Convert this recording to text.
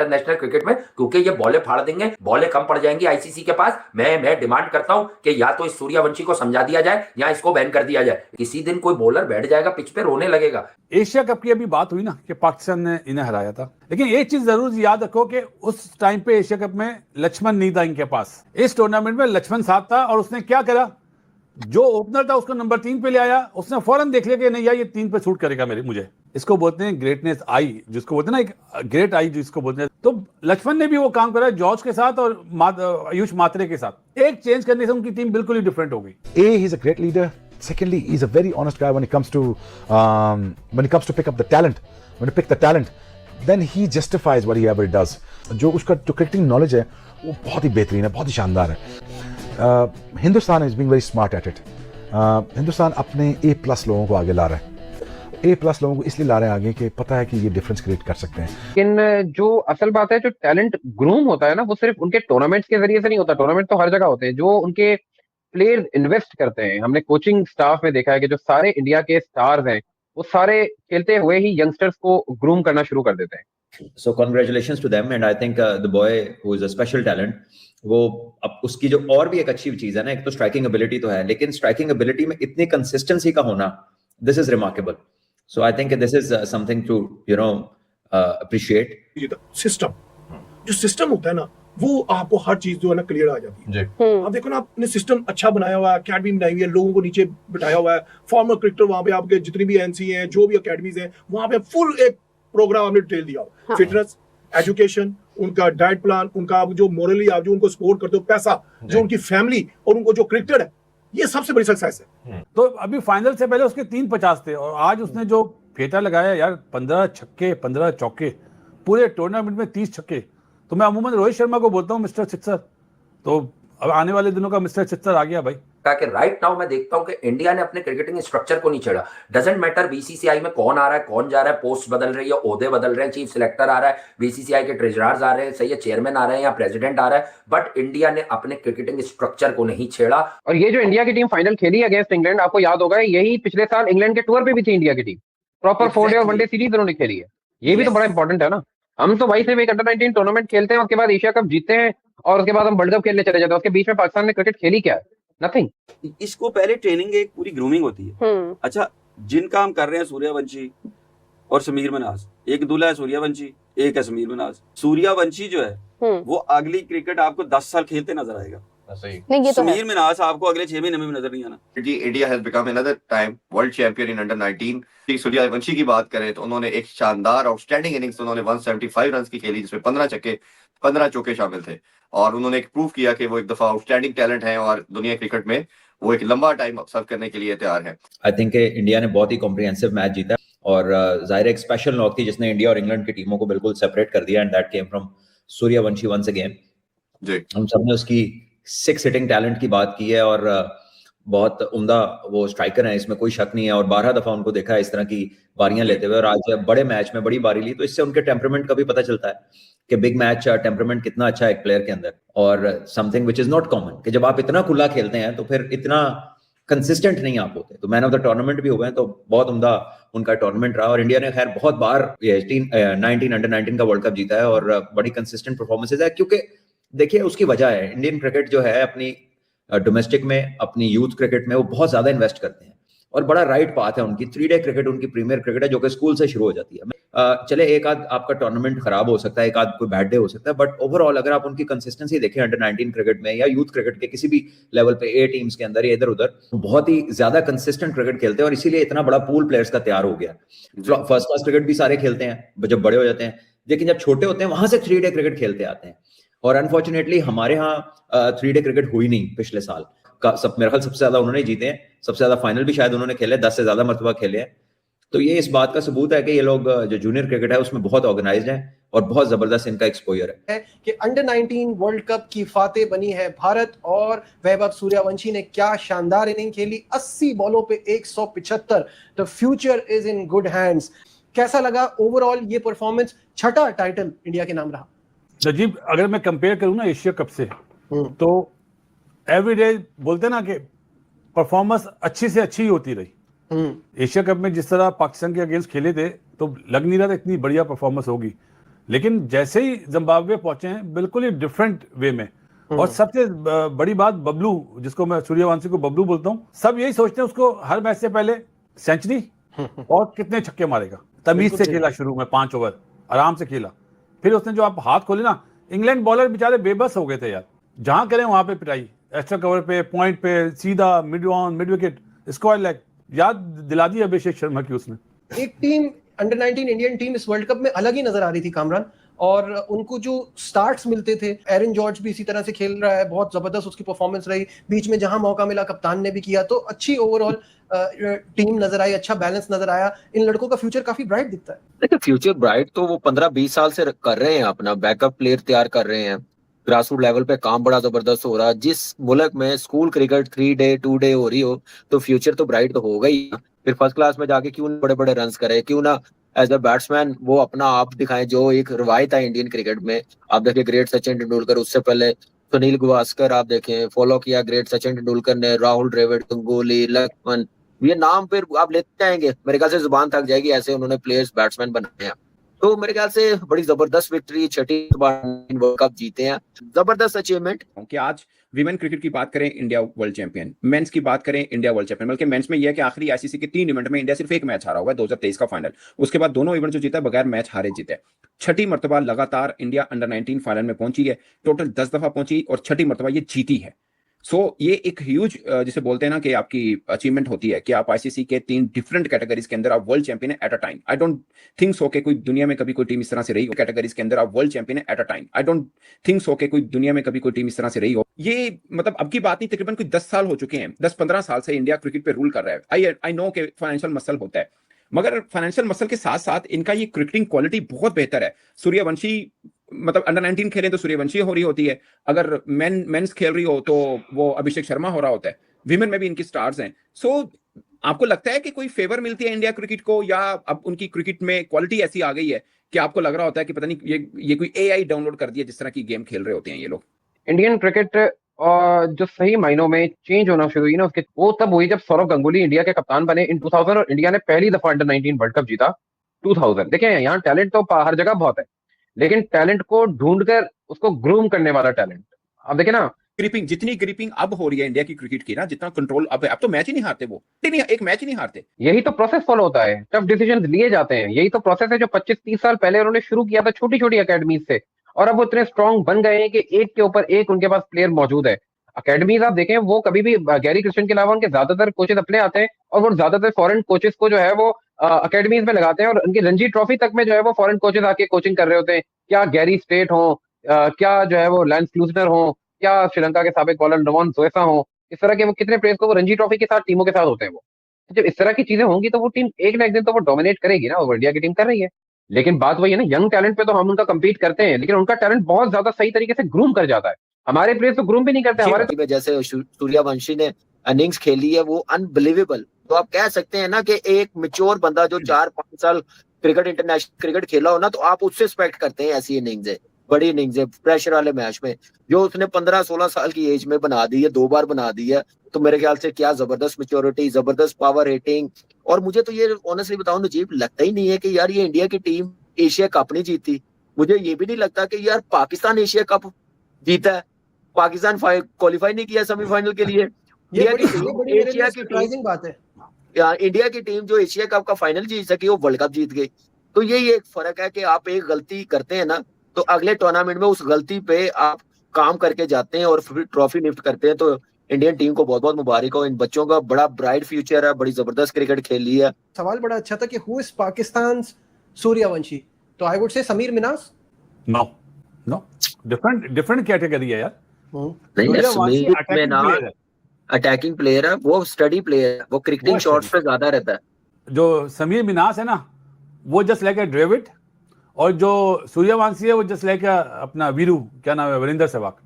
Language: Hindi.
इंटरनेशनल क्रिकेट में, क्योंकि ये बॉलें फाड़ देंगे, बॉलें कम पड़ जाएंगी आईसीसी के पास। मैं डिमांड करता हूं कि या तो इस सूर्यवंशी को समझा दिया जाए या इसको बैन कर दिया जाए। किसी दिन कोई बॉलर बैठ जाएगा पिच पे, रोने लगेगा। एशिया कप की अभी बात हुई ना कि पाकिस्तान ने इन्हें हराया था, लेकिन एक चीज जरूर याद रखो कि उस टाइम पे एशिया कप में लक्ष्मण नहीं था इनके पास। इस टूर्नामेंट में लक्ष्मण साथ था और उसने क्या करा, जो ओपनर था उसको नंबर 3 पे ले आया। उसने फौरन देख लिया कि नहीं यार ये 3 पे शूट करेगा मुझे। इसको बोलते हैं ग्रेटनेस आई, जिसको बोलते हैं ना एक ग्रेट आई जिसको बोलते हैं। तो लक्ष्मण ने भी वो काम करा जॉर्ज के साथ और आयुष मात्रे के साथ। एक चेंज करने से उनकी टीम बिल्कुल ही डिफरेंट हो गई। He is a great leader. Secondly, he's a very honest guy when it comes to pick up the talent. When you pick the talent, then he justifies whatever he does. जो उसका जो क्रिकेटिंग नॉलेज है वो बहुत ही बेहतरीन है, बहुत ही शानदार है. Hindustan is being very smart at it. Hindustan अपने A+ लोगों को आगे ला रहा है. A+ लोगों को इसलिए ला रहे हैं आगे कि पता है कि ये डिफरेंस क्रिएट कर सकते हैं. लेकिन जो असल बात है, जो टैलेंट ग्रूम होता है ना, वो सिर्फ उनके टूर्नामेंट्स के जरिए से नहीं होता. टूर्नामेंट तो हर जगह होते हैं. जो उनके प्लेयर्स इन्वेस्ट करते हैं, हमने कोचिंग स्टाफ में देखा है कि जो सारे इंडिया के स्टार्स हैं वो सारे खेलते हुए ही यंगस्टर्स को ग्रूम करना शुरू कर देते हैं. So congratulations to them and I think the boy who is a special talent, वो अब उसकी जो और भी एक अच्छी चीज है ना, एक तो स्ट्राइकिंग एबिलिटी तो है, लेकिन स्ट्राइकिंग एबिलिटी में इतनी कंसिस्टेंसी का होना, this is remarkable. So I think this is something to appreciate. System, जो सिस्टम होता है ना, वो आपको हर चीज जो है ना क्लियर आ जाती है. आप देखो ना, आपने सिस्टम अच्छा बनाया हुआ है, अकेडमी बनाई हुई है, लोगों को नीचे बिठाया हुआ है, फॉर्मर क्रिकेटर वहां पे आपके जितनी भी एनसी हैं, जो भी अकेडमीज हैं, वहां पे फुल एक प्रोग्राम आपने डिटेल दिया हो. फिटनेस, एजुकेशन, उनका डाइट प्लान, उनका जो मोरली आप जो उनको सपोर्ट करते हो, पैसा, जो उनकी फैमिली और उनको जो क्रिकेटर है, ये सबसे बड़ी सक्सेस है. तो अभी फाइनल से पहले उसके 3 50 थे और आज उसने जो फेटा लगाया यार, 15 छक्के 15 चौके, पूरे टूर्नामेंट में 30 छक्के. तो मैं अमूमन रोहित शर्मा को बोलता हूँ मिस्टर सिक्सर, तो अब आने वाले दिनों का मिस्टर सिक्सर आ गया भाई. कि राइट नाउ मैं देखता हूं कि इंडिया ने अपने क्रिकेटिंग स्ट्रक्चर को नहीं छेड़ा. डजंट मैटर बीसीसीआई में कौन आ रहा है, कौन जा रहा है, पोस्ट बदल रही है, ओहदे बदल रहे हैं, चीफ सिलेक्टर आ रहा है, बीसीसीआई के ट्रेजरर्स आ रहे हैं, सही है, चेयरमैन आ रहे हैं या प्रेसिडेंट आ रहा है, बट इंडिया ने अपने क्रिकेटिंग स्ट्रक्चर को नहीं छेड़ा. और ये जो इंडिया की टीम फाइनल खेली अगेंस्ट इंग्लैंड, आपको याद होगा यही पिछले साल इंग्लैंड के टूर पे भी थी इंडिया की टीम. प्रॉपर 4 डे और 1 डे सीरीज उन्होंने खेली है. ये भी तो बड़ा इंपॉर्टेंट है ना. हम तो भाई सिर्फ एक अंडर-19 टूर्नामेंट खेलते हैं, उसके बाद एशिया कप जीतते हैं और उसके बाद हम वर्ल्ड कप खेलने चले जाते हैं. उसके बीच में पाकिस्तान ने क्रिकेट खेली क्या है? नथिंग. इसको पहले ट्रेनिंग एक पूरी ग्रूमिंग होती है. अच्छा, जिन काम कर रहे हैं सूर्यवंशी और समीर मनाज, एक दूल्हा है सूर्यवंशी, एक है समीर मनाज. सूर्यवंशी जो है वो अगली क्रिकेट आपको 10 साल खेलते नजर आएगा. समीर मिनाज आपको अगले 6 महीने में नजर नहीं आना. India has become another time world champion in under 19. Suryavanshi की बात करें तो उन्होंने एक शानदार आउटस्टैंडिंग इनिंग्स उन्होंने 175 रन की खेली, जिसमें 15 छक्के 15 चौके शामिल थे. और उन्होंने एक प्रूव किया कि वो एक दफा आउटस्टैंडिंग टैलेंट है और दुनिया क्रिकेट में वो एक लंबा टाइम सर्व करने के लिए तैयार है. आई थिंक इंडिया ने बहुत ही कॉम्प्रिहेंसिव मैच जीता और जाहिर एक स्पेशल नॉक थी जिसने इंडिया और इंग्लैंड की टीमों को बिल्कुल सेपरेट कर दिया and that came from Suryavanshi once again. हम सबने उसकी 6 हिटिंग टैलेंट की बात की है और बहुत उम्दा वो स्ट्राइकर है, इसमें कोई शक नहीं है. और 12 दफा उनको देखा है इस तरह की बारियां लेते हुए और आज बड़े मैच में बड़ी बारी ली, तो इससे उनके टेम्परामेंट का भी पता चलता है कि बिग मैच टेम्परामेंट कितना अच्छा है एक प्लेयर के अंदर. और something which is not common कि जब आप इतना खुला खेलते हैं तो फिर इतना कंसिस्टेंट नहीं आप होते. तो मैन ऑफ द टूर्नामेंट भी हो गए, तो बहुत उम्दा उनका टूर्नामेंट रहा. और इंडिया ने खैर बहुत बार 19 अंडर 19 का वर्ल्ड कप जीता है और बड़ी कंसिस्टेंट परफॉर्मेंसेज है. क्योंकि देखिए उसकी वजह है, इंडियन क्रिकेट जो है अपनी डोमेस्टिक में, अपनी यूथ क्रिकेट में वो बहुत ज्यादा इन्वेस्ट करते हैं और बड़ा राइट पाथ है उनकी. 3 डे क्रिकेट उनकी प्रीमियर क्रिकेट है जो कि स्कूल से शुरू हो जाती है. चले एक आध आपका टूर्नामेंट खराब हो सकता है, एक आध कोई बैड डे हो सकता है, बट ओवरऑल अगर आप उनकी कंसिस्टेंसी देखें अंडर 19 क्रिकेट में या यूथ क्रिकेट के किसी भी लेवल पे, ए टीम्स के अंदर या इधर उधर, बहुत ही ज्यादा कंसिस्टेंट क्रिकेट खेलते हैं और इसीलिए इतना बड़ा पूल प्लेयर्स का तैयार हो गया. फर्स्ट क्लास क्रिकेट भी सारे खेलते हैं जब बड़े हो जाते हैं, लेकिन जब छोटे होते हैं वहां से 3 डे क्रिकेट खेलते आते हैं. और अनफॉर्चुनेटली हमारे यहाँ 3 डे क्रिकेट हुई नहीं पिछले साल का. मेरे ख्याल सबसे ज्यादा उन्होंने जीते हैं, सबसे ज्यादा फाइनल भी शायद उन्होंने खेले, 10 से ज्यादा मरतबा खेले हैं. तो ये इस बात का सबूत है कि ये लोग जो जूनियर क्रिकेट है उसमें बहुत ऑर्गेनाइज्ड है और बहुत जबरदस्त इनका एक्सपोजर है. कि अंडर 19 वर्ल्ड कप की फातेह बनी है भारत और वैभव सूर्यवंशी ने क्या शानदार इनिंग खेली, 80 बॉलों पे 175. The future is in good hands. कैसा लगा ओवरऑल ये परफॉर्मेंस? छठा टाइटल इंडिया के नाम रहा. नजीब, अगर मैं कंपेयर करूं ना एशिया कप से, तो एवरीडे बोलते ना कि परफॉर्मेंस अच्छी से अच्छी ही होती रही. एशिया कप में जिस तरह पाकिस्तान के अगेंस्ट खेले थे तो लग नहीं रहा था इतनी बढ़िया परफॉर्मेंस होगी, लेकिन जैसे ही जिम्बाब्वे पहुंचे हैं बिल्कुल ही डिफरेंट वे में। और सबसे बड़ी बात बबलू, जिसको मैं सूर्यवंशी को बबलू बोलता हूं, सब यही सोचते हैं उसको हर मैच से पहले सेंचुरी और कितने छक्के मारेगा। तमीज से खेला, शुरू में 5 ओवर आराम से खेला, फिर उसने जो आप हाथ खोले ना, इंग्लैंड बॉलर बेचारे बेबस हो गए थे यार, जहां करें वहां पे पिटाई, एक्स्ट्रा कवर पे, पॉइंट पे, सीधा mid on, mid wicket, square leg, याद दिला दी अभिषेक शर्मा की उसने। एक टीम अंडर 19 इंडियन टीम इस वर्ल्ड कप में अलग ही नजर आ रही थी कामरान, और उनको जो स्टार्ट्स मिलते थे, एरन जॉर्ज भी इसी तरह से खेल रहा है, बहुत जबरदस्त उसकी परफॉर्मेंस रही, बीच में जहां मौका मिला कप्तान ने भी किया, तो अच्छी ओवरऑल टीम नजर आई, अच्छा बैलेंस नजर आया। इन लड़कों का फ्यूचर काफी ब्राइट दिखता है। देखिए फ्यूचर ब्राइट तो वो 15-20 साल से कर रहे हैं, अपना बैकअप प्लेयर तैयार कर रहे हैं, ग्रासरूट लेवल पे काम बड़ा जबरदस्त हो रहा है। जिस मुल्क में स्कूल क्रिकेट 3 डे 2 डे हो रही हो तो फ्यूचर तो ब्राइट तो होगा ही। फिर फर्स्ट क्लास में जाके क्यों बड़े बड़े रन्स करे, क्यों ना एज अ बैट्समैन वो अपना आप दिखाएं, जो एक रवायत है इंडियन क्रिकेट में। आप देखिए ग्रेट सचिन तेंदुलकर, उससे पहले सुनील गावस्कर, आप देखें फॉलो किया ग्रेट सचिन तेंदुलकर ने, राहुल द्रविड़, गंगोली, लक्ष्मण, ये नाम फिर आप लेते आएंगे, मेरे ख्याल से जुबान थक जाएगी, ऐसे उन्होंने प्लेयर्स बैट्समैन बनाए हैं। तो मेरे ख्याल से बड़ी जबरदस्त विक्ट्री, 6ठी बार वर्ल्ड कप जीते हैं, जबरदस्त अचीवमेंट। कि आज विमेन क्रिकेट की बात करें इंडिया वर्ल्ड चैंपियन, मेंस की बात करें इंडिया वर्ल्ड चैंपियन, बल्कि मेंस में यह है कि आखिरी आईसीसी के 3 इवेंट में इंडिया सिर्फ एक मैच हारा हुआ है, 2023 का फाइनल। उसके बाद दोनों इवेंट जो जीता बगैर मैच हारे जीते। 6ठी मरतबा लगातार इंडिया अंडर 19 फाइनल में पहुंची है, टोटल 10 दफा पहुंची और 6ठी मरतबा ये जीती है। सो ये एक ह्यूज जिसे बोलते हैं ना कि आपकी अचीवमेंट होती है कि आप आईसीसी के 3 डिफरेंट कैटेगरीज के अंदर आप वर्ल्ड चैंपियन है at a time. I don't think so कि कोई दुनिया में कभी कोई टीम इस तरह से रही हो, कैटेगरीज के अंदर आप वर्ल्ड चैंपियन है at a time. I don't think so कि कोई दुनिया में कभी कोई टीम इस तरह से रही हो। ये मतलब अब की बात नहीं, तकरीबन कोई 10 साल हो चुके हैं, 10-15 साल से इंडिया क्रिकेट पे रूल कर रहा है। आई नो कि फाइनेंशियल मसल होता है, मगर फाइनेंशियल मसल के साथ साथ इनका ये क्रिकेटिंग क्वालिटी बहुत बेहतर है। सूर्यवंशी मतलब अंडर 19 खेलें तो सूर्यवंशी हो रही होती है, अगर मेंस खेल रही हो तो वो अभिषेक शर्मा हो रहा होता है, विमेन में भी इनकी स्टार्स हैं। सो आपको लगता है कि कोई फेवर मिलती है इंडिया क्रिकेट को, या अब उनकी क्रिकेट में क्वालिटी ऐसी आ गई है कि आपको लग रहा होता है कि पता नहीं ये कोई एआई डाउनलोड कर दिया जिस तरह की गेम खेल रहे होते हैं ये लोग? इंडियन क्रिकेट जो सही मायनों में चेंज होना शुरू हुई ना, उसके वो तब हुई जब सौरव गंगुली इंडिया के कप्तान बने इन 2000, और इंडिया ने पहली दफा अंडर 19 वर्ल्ड कप जीता 2000। देखें यहाँ टैलेंट तो हर जगह बहुत है, लेकिन टैलेंट को ढूंढकर उसको ग्रूम करने वाला टैलेंट। अब देखें ना, ग्रिपिंग, जितनी ग्रिपिंग अब हो रही है इंडिया की क्रिकेट की ना, जितना कंट्रोल अब तो मैच ही नहीं हारते वो, एक मैच ही नहीं हारते। यही तो प्रोसेस फॉलो होता है, टफ डिसीजन लिए जाते हैं, यही तो प्रोसेस है जो 25-30 साल पहले उन्होंने शुरू किया था छोटी छोटी अकेडमीज से, और अब वो इतने स्ट्रॉन्ग बन गए हैं कि एक के ऊपर एक उनके पास प्लेयर मौजूद है। अकेडमीज आप देखें, वो कभी भी गैरी क्रिस्टियन के अलावा उनके ज्यादातर कोचेस अपने आते हैं, और वो ज्यादातर फॉरेन कोचेस को जो है वो अकेडमीज में लगाते हैं, और उनकी रणजी ट्रॉफी तक में जो है वो फॉरेन कोचेस आके कोचिंग कर रहे होते हैं। क्या गैरी स्टेट हो, क्या जो है वो लैंस क्लूजनर हो, क्या श्रीलंका के साबिक बॉलर नवोन जोएसा हो, इस तरह के वो कितने प्लेयर्स को वो रणजी ट्रॉफी के साथ टीमों के साथ होते हैं। वो जब इस तरह की चीजें होंगी तो वो टीम एक ना एक दिन तो वो डोमिनेट करेगी ना, वो इंडिया की टीम कर रही है। लेकिन बात वही है ना, यंग टैलेंट पे तो हम उनका कम्पीट करते हैं, लेकिन उनका टैलेंट बहुत ज्यादा सही तरीके से ग्रूम कर जाता है। हमारे प्लेयर्स तो ग्रूम भी नहीं करते हमारे तो जैसे सूर्यवंशी ने इनिंग्स खेली है वो अनबिलीवेबल। तो आप कह सकते हैं ना कि एक मैच्योर बंदा जो 4-5 साल क्रिकेट इंटरनेशनल क्रिकेट खेला हो ना, तो आप उससे एक्सपेक्ट करते हैं ऐसी इनिंग्स है, बड़ी इनिंग्स है प्रेशर वाले मैच में, जो उसने 15-16 साल की एज में बना दी है, 2 बार बना दी है। तो मेरे ख्याल से क्या जबरदस्त मैच्योरिटी, जबरदस्त पावर हिटिंग। और मुझे तो ये ऑनेस्टली बताऊं नजीब, लगता ही नहीं है कि यार ये इंडिया की टीम एशिया कप नहीं जीती। मुझे ये भी नहीं लगता कि यार पाकिस्तान एशिया कप जीता है, पाकिस्तान क्वालिफाई नहीं किया सेमीफाइनल के लिए। इंडिया की टीम बात है, इंडिया की टीम जो एशिया कप का फाइनल जीत सकी वो वर्ल्ड कप जीत गई। तो यही एक फर्क है कि आप एक गलती करते हैं ना, तो अगले टूर्नामेंट में उस गलती पे आप काम करके जाते हैं और फिर ट्रॉफी लिफ्ट करते हैं। तो इंडियन टीम को बहुत बहुत मुबारक हो, इन बच्चों का बड़ा ब्राइट फ्यूचर है, बड़ी जबरदस्त क्रिकेट खेली है। सवाल बड़ा अच्छा था कि हु इज पाकिस्तान सूर्यवंशी, तो आई वुड से समीर मिनास। नो डिफरेंट कैटेगरी है यार। नहीं, समीर मिनास अटैकिंग प्लेयर है, वो स्टडी प्लेयर है, वो क्रिकेटिंग शॉट्स पे ज्यादा रहता है। जो समीर मिनास है ना, वो जस्ट लाइक ड्रेविड, और जो सूर्यवंशी है वो जस्ट लाइक अपना वीरू, क्या नाम है, वीरेंद्र सहवाग।